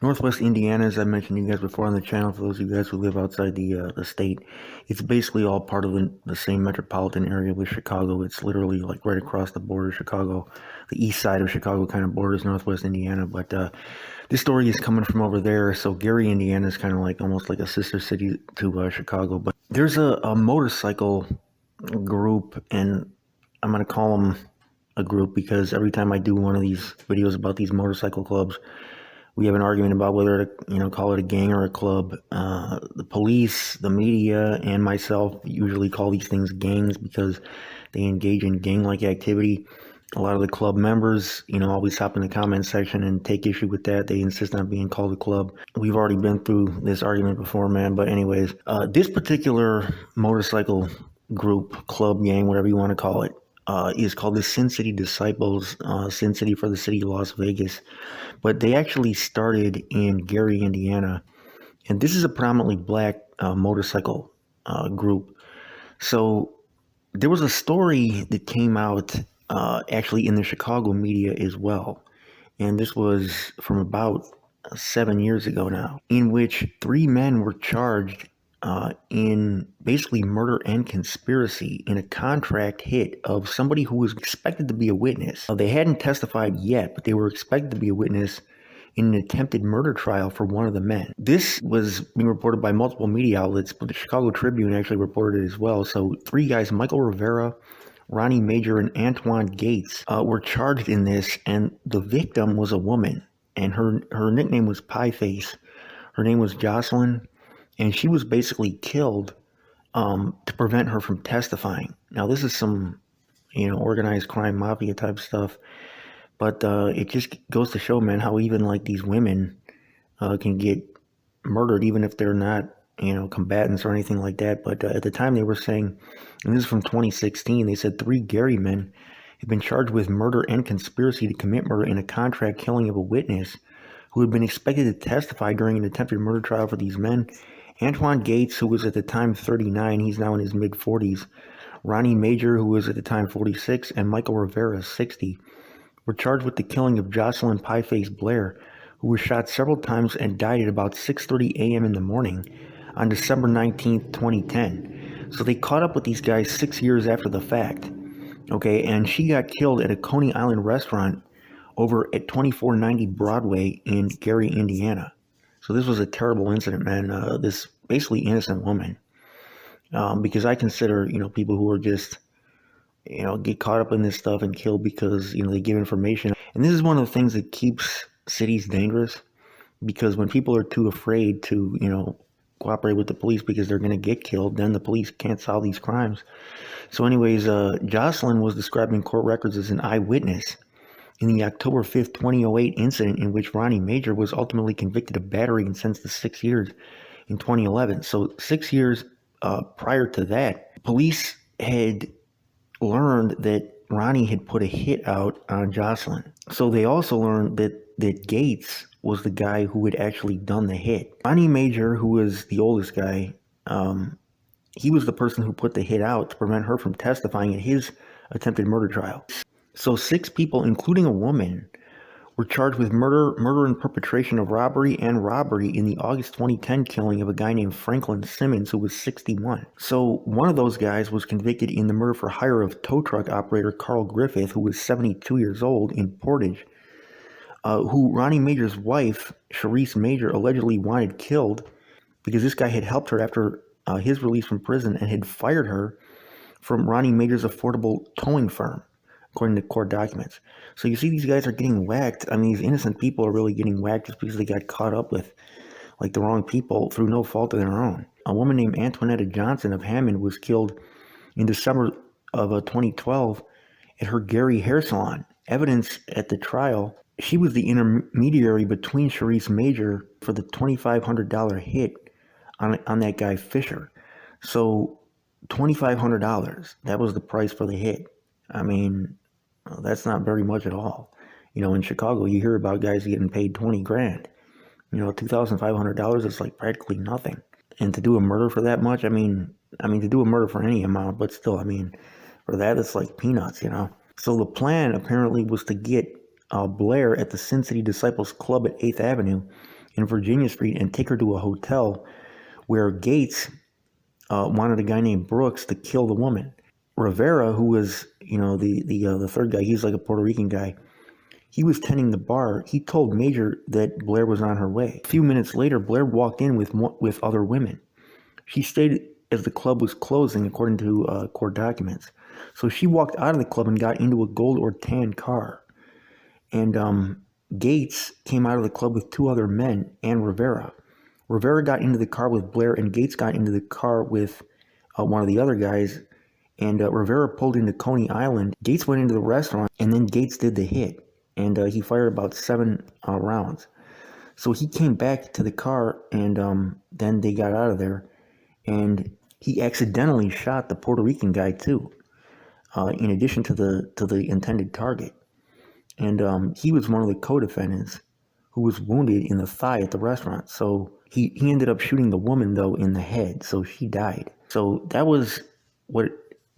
Northwest Indiana, as I mentioned to you guys before on the channel, for those of you guys who live outside the state, it's basically all part of the same metropolitan area with Chicago. It's literally like right across the border of Chicago. The east side of Chicago kind of borders Northwest Indiana, but this story is coming from over there. So Gary, Indiana is kind of like almost like a sister city to Chicago. But there's a motorcycle group, and I'm going to call them a group because every time I do one of these videos about these motorcycle clubs, we have an argument about whether to, call it a gang or a club. The police, the media, and myself usually call these things gangs because they engage in gang-like activity. A lot of the club members, always hop in the comment section and take issue with that. They insist on being called a club. We've already been through this argument before, man. But anyways, this particular motorcycle group, club, gang, whatever you want to call it, is called the Sin City Disciples, Sin City for the city of Las Vegas. But they actually started in Gary, Indiana. And this is a predominantly black motorcycle group. So there was a story that came out actually in the Chicago media as well. And this was from about 7 years ago now, in which 3 men were charged in basically murder and conspiracy in a contract hit of somebody who was expected to be a witness. They hadn't testified yet, but they were expected to be a witness in an attempted murder trial for one of the men. This was being reported by multiple media outlets, but the Chicago Tribune actually reported it as well. So 3 guys, Michael Rivera, Ronnie Major, and Antoine Gates, were charged in this, and the victim was a woman, and her nickname was Pie Face. Her name was Jocelyn, and she was basically killed to prevent her from testifying. Now, this is some, organized crime mafia type stuff, but it just goes to show, man, how even like these women can get murdered, even if they're not, combatants or anything like that. But at the time they were saying, and this is from 2016, they said 3 Gary men had been charged with murder and conspiracy to commit murder in a contract killing of a witness who had been expected to testify during an attempted murder trial for these men. Antoine Gates, who was at the time 39, he's now in his mid-40s. Ronnie Major, who was at the time 46, and Michael Rivera, 60, were charged with the killing of Jocelyn Pieface Blair, who was shot several times and died at about 6:30 a.m. in the morning on December 19th, 2010. So they caught up with these guys 6 years after the fact. Okay, and she got killed at a Coney Island restaurant over at 2490 Broadway in Gary, Indiana. So this was a terrible incident, man. This basically innocent woman. Because I consider, people who are just, get caught up in this stuff and killed because, they give information. And this is one of the things that keeps cities dangerous, because when people are too afraid to, cooperate with the police because they're going to get killed, then the police can't solve these crimes. So anyways, Jocelyn was described in court records as an eyewitness in the October 5th, 2008 incident in which Ronnie Major was ultimately convicted of battery and sentenced to 6 years in 2011. So 6 years prior to that, police had learned that Ronnie had put a hit out on Jocelyn. So they also learned that Gates was the guy who had actually done the hit. Ronnie Major, who was the oldest guy, he was the person who put the hit out to prevent her from testifying at his attempted murder trial. So 6 people, including a woman, were charged with murder and perpetration of robbery in the August 2010 killing of a guy named Franklin Simmons, who was 61. So one of those guys was convicted in the murder for hire of tow truck operator Carl Griffith, who was 72 years old, in Portage, who Ronnie Major's wife, Sharice Major, allegedly wanted killed because this guy had helped her after his release from prison and had fired her from Ronnie Major's affordable towing firm, according to court documents. So you see these guys are getting whacked. I mean, these innocent people are really getting whacked just because they got caught up with like the wrong people through no fault of their own. A woman named Antoinetta Johnson of Hammond was killed in December of 2012 at her Gary hair salon. Evidence at the trial, she was the intermediary between Sharice Major for the $2,500 hit on that guy Fisher. So $2,500, that was the price for the hit. I mean, that's not very much at all. In Chicago, you hear about guys getting paid 20 grand. $2,500 is like practically nothing. And to do a murder for that much, I mean, to do a murder for any amount, but still, for that, it's like peanuts, So the plan apparently was to get Blair at the Sin City Disciples Club at 8th Avenue in Virginia Street and take her to a hotel where Gates wanted a guy named Brooks to kill the woman. Rivera, who was, the third guy, he's like a Puerto Rican guy. He was tending the bar. He told Major that Blair was on her way. A few minutes later, Blair walked in with other women. She stayed as the club was closing, according to court documents. So she walked out of the club and got into a gold or tan car. And Gates came out of the club with two other men and Rivera. Rivera got into the car with Blair, and Gates got into the car with one of the other guys. And Rivera pulled into Coney Island. Gates went into the restaurant, and then Gates did the hit. And he fired about 7 rounds. So he came back to the car, and then they got out of there. And he accidentally shot the Puerto Rican guy too, in addition to the intended target. And he was one of the co-defendants who was wounded in the thigh at the restaurant. So he ended up shooting the woman, though, in the head, so she died. So that was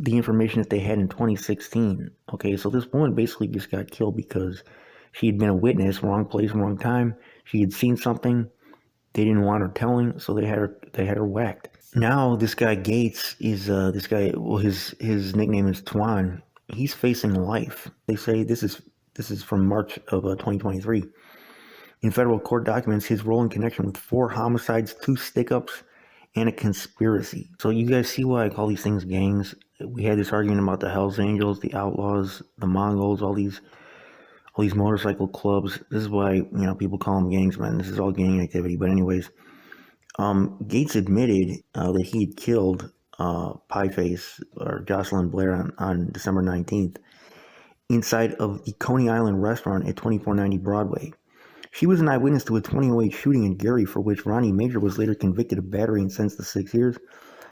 the information that they had in 2016. Okay, so this woman basically just got killed because she had been a witness, wrong place, wrong time. She had seen something. They didn't want her telling, so they had her whacked. Now this guy Gates is well, his nickname is Twan. He's facing life. They say this is from March of 2023. In federal court documents, his role in connection with 4 homicides, 2 stick-ups, and a conspiracy. So you guys see why I call these things gangs. We had this argument about the Hells Angels, the Outlaws, the Mongols, all these motorcycle clubs. This is why people call them gangs, man. This is all gang activity. But anyways, Gates admitted that he had killed Pieface or Jocelyn Blair on December 19th inside of the Coney Island restaurant at 2490 Broadway. She was an eyewitness to a 2008 shooting in Gary, for which Ronnie Major was later convicted of battery and sentenced to 6 years,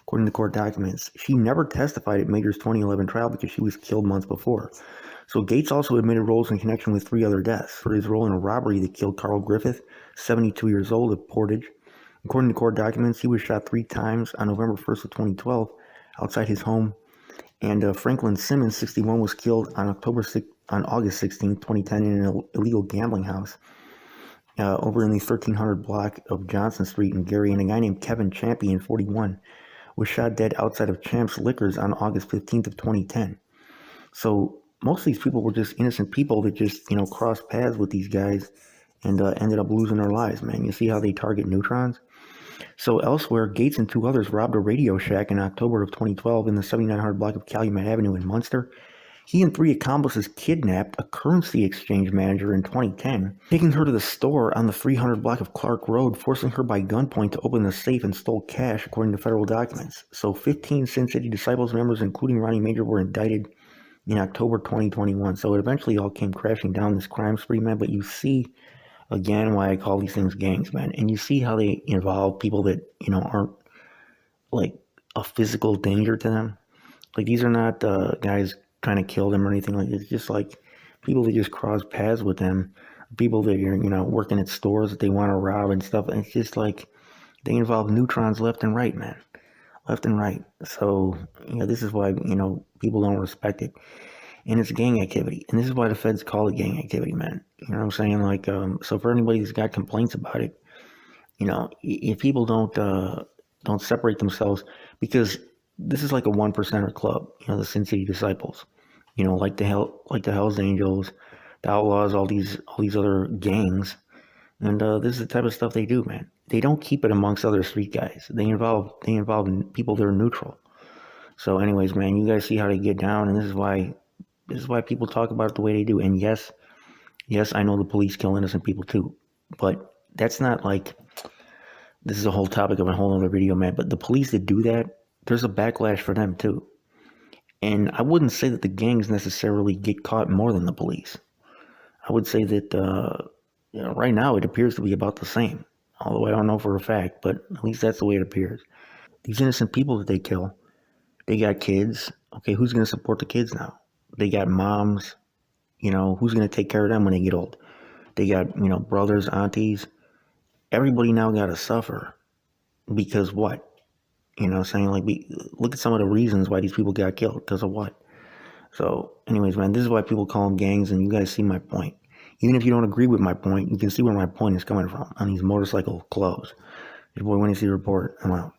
according to court documents. She never testified at Major's 2011 trial because she was killed months before. So Gates also admitted roles in connection with 3 other deaths for his role in a robbery that killed Carl Griffith, 72 years old, of Portage. According to court documents, he was shot 3 times on November 1st of 2012 outside his home. And Franklin Simmons, 61, was killed on August 16, 2010, in an illegal gambling house over in the 1300 block of Johnson Street in Gary. And a guy named Kevin Champion, 41, was shot dead outside of Champ's Liquors on August 15th of 2010. So most of these people were just innocent people that just, crossed paths with these guys and ended up losing their lives, man. You see how they target neutrons? So elsewhere, Gates and 2 others robbed a Radio Shack in October of 2012 in the 7900 block of Calumet Avenue in Munster. He and 3 accomplices kidnapped a currency exchange manager in 2010, taking her to the store on the 300 block of Clark Road, forcing her by gunpoint to open the safe and stole cash, according to federal documents. So 15 Sin City Disciples members, including Ronnie Major, were indicted in October 2021. So it eventually all came crashing down, this crime spree, man. But you see, again, why I call these things gangs, man. And you see how they involve people that, aren't like a physical danger to them. Like, these are not guys trying to kill them or anything like that. It's just like people that just cross paths with them, people that are, working at stores that they want to rob and stuff. And it's just like they involve neutrons left and right, man. Left and right. So, this is why, people don't respect it. And it's gang activity. And this is why the feds call it gang activity, man. You know what I'm saying? Like, so for anybody who's got complaints about it, if people don't separate themselves, because this is like a 1%er club, the Sin City Disciples, like the Hells Angels, the Outlaws, all these other gangs. And this is the type of stuff they do, man. They don't keep it amongst other street guys. They involve people that are neutral. So anyways, man, you guys see how they get down, and this is why people talk about it the way they do. And yes, I know the police kill innocent people too, but that's not like, this is a whole topic of a whole other video, man. But the police that do that, there's a backlash for them too. And I wouldn't say that the gangs necessarily get caught more than the police. I would say that right now it appears to be about the same. Although I don't know for a fact, but at least that's the way it appears. These innocent people that they kill, they got kids. Okay, who's going to support the kids now? They got moms. Who's going to take care of them when they get old? They got, brothers, aunties. Everybody now got to suffer because what? Saying like, look at some of the reasons why these people got killed. Because of what? So anyways, man, this is why people call them gangs, and you guys see my point. Even if you don't agree with my point, you can see where my point is coming from on these motorcycle clothes. Your boy, when you see a report, I'm out.